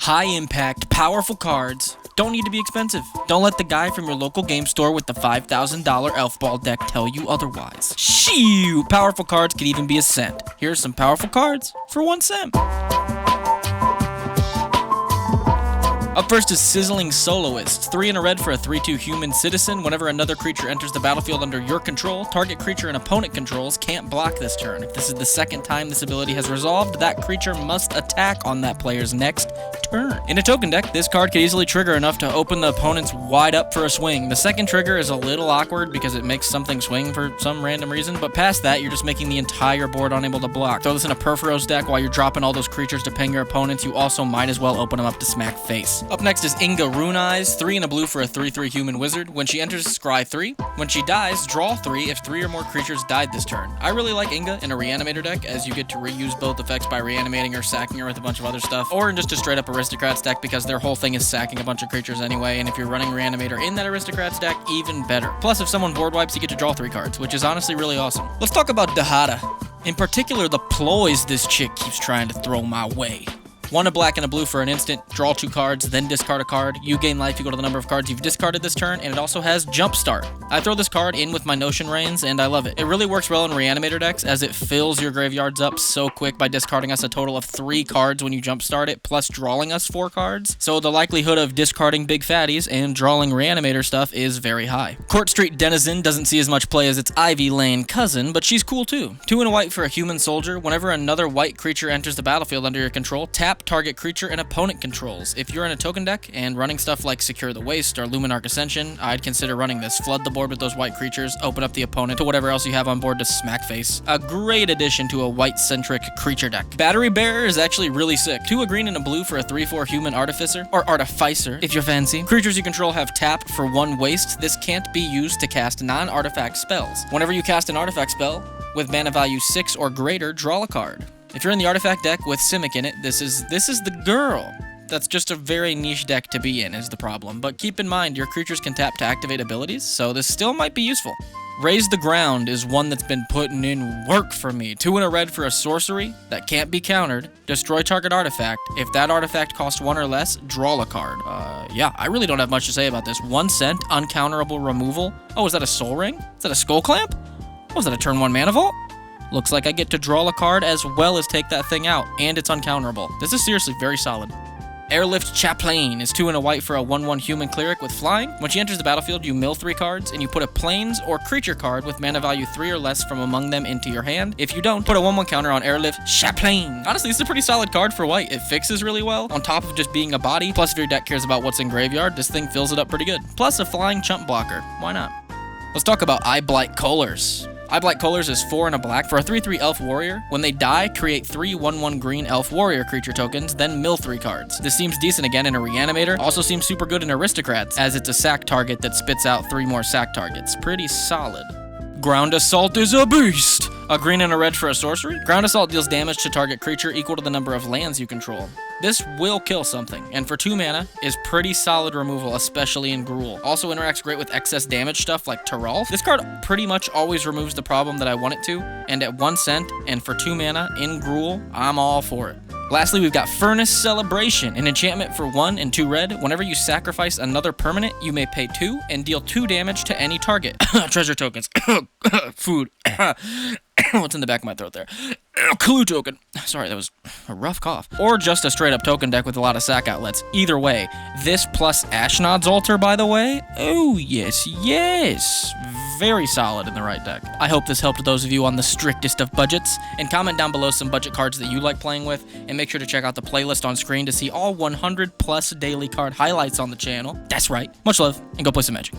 High impact, powerful cards don't need to be expensive. Don't let the guy from your local game store with the $5,000 elf ball deck tell you otherwise. Shoo! Powerful cards could even be a cent. Here's some powerful cards for 1 cent. Up first is Sizzling Soloist. 3 and a red for a 3/2 human citizen. Whenever another creature enters the battlefield under your control, target creature an opponent controls can't block this turn. If this is the second time this ability has resolved, that creature must attack on that player's next turn. In a token deck, this card could easily trigger enough to open the opponents wide up for a swing. The second trigger is a little awkward because it makes something swing for some random reason, but past that, you're just making the entire board unable to block. Throw this in a Perforos deck while you're dropping all those creatures to ping your opponents. You also might as well open them up to smack face. Up next is Inga Rune Eyes, 3 and a blue for a 3/3 human wizard. When she enters, scry 3. When she dies, draw 3 if 3 or more creatures died this turn. I really like Inga in a reanimator deck, as you get to reuse both effects by reanimating or sacking her with a bunch of other stuff, or in just a straight up aristocrats deck because their whole thing is sacking a bunch of creatures anyway, and if you're running reanimator in that aristocrats deck, even better. Plus, if someone board wipes, you get to draw 3 cards, which is honestly really awesome. Let's talk about Dahada. In particular, the ploys this chick keeps trying to throw my way. 1 a black and a blue for an instant, draw 2 cards, then discard a card. You gain life equal to the number of cards you've discarded this turn, and it also has Jumpstart. I throw this card in with my Notion Reigns, and I love it. It really works well in Reanimator decks, as it fills your graveyards up so quick by discarding us a total of 3 cards when you Jumpstart it, plus drawing us 4 cards. So the likelihood of discarding big fatties and drawing Reanimator stuff is very high. Court Street Denizen doesn't see as much play as its Ivy Lane cousin, but she's cool too. 2 and a white for a human soldier. Whenever another white creature enters the battlefield under your control, tap target creature and opponent controls. If you're in a token deck and running stuff like Secure the Waste or Luminarch Ascension, I'd consider running this. Flood the board with those white creatures, open up the opponent to whatever else you have on board to smack face. A great addition to a white-centric creature deck. Battery Bearer is actually really sick. 2 a green and a blue for a 3/4 human artificer, or artificer if you're fancy. Creatures you control have tap for 1 waste. This can't be used to cast non-artifact spells. Whenever you cast an artifact spell with mana value 6 or greater, draw a card. If you're in the artifact deck with Simic in it, this is the girl. That's just a very niche deck to be in is the problem. But keep in mind, your creatures can tap to activate abilities, so this still might be useful. Raise the Ground is one that's been putting in work for me. 2 and a red for a sorcery that can't be countered. Destroy target artifact. If that artifact costs 1 or less, draw a card. Yeah, I really don't have much to say about this. 1 cent, uncounterable removal. Oh, is that a Soul Ring? Is that a Skull Clamp? Oh, is that a turn 1 Mana Vault? Looks like I get to draw a card as well as take that thing out, and it's uncounterable. This is seriously very solid. Airlift Chaplain is 2 and a white for a 1/1 human cleric with flying. When she enters the battlefield, you mill 3 cards, and you put a plains or creature card with mana value 3 or less from among them into your hand. If you don't, put a 1/1 counter on Airlift Chaplain. Honestly, this is a pretty solid card for white. It fixes really well, on top of just being a body. Plus, if your deck cares about what's in graveyard, this thing fills it up pretty good. Plus, a flying chump blocker. Why not? Let's talk about Eye Blight Colors. Eye Blight Colors is 4 and a black for a 3/3 elf warrior. When they die, create 3 1/1 green elf warrior creature tokens, then mill 3 cards. This seems decent again in a reanimator. Also seems super good in aristocrats, as it's a sack target that spits out 3 more sack targets. Pretty solid. Ground Assault is a beast! A green and a red for a sorcery. Ground Assault deals damage to target creature equal to the number of lands you control. This will kill something, and for 2 mana, is pretty solid removal, especially in Gruul. Also interacts great with excess damage stuff like Terralf. This card pretty much always removes the problem that I want it to, and at 1 cent, and for 2 mana, in Gruul, I'm all for it. Lastly, we've got Furnace Celebration, an enchantment for 1 and 2 red. Whenever you sacrifice another permanent, you may pay 2 and deal 2 damage to any target. Treasure tokens. Food. What's in the back of my throat there? Clue token. Sorry, that was a rough cough. Or just a straight up token deck with a lot of sack outlets. Either way, this plus Ashnod's Altar, by the way. Oh, yes, yes. Very solid in the right deck. I hope this helped those of you on the strictest of budgets. And comment down below some budget cards that you like playing with. And make sure to check out the playlist on screen to see all 100 plus daily card highlights on the channel. That's right. Much love, and go play some Magic.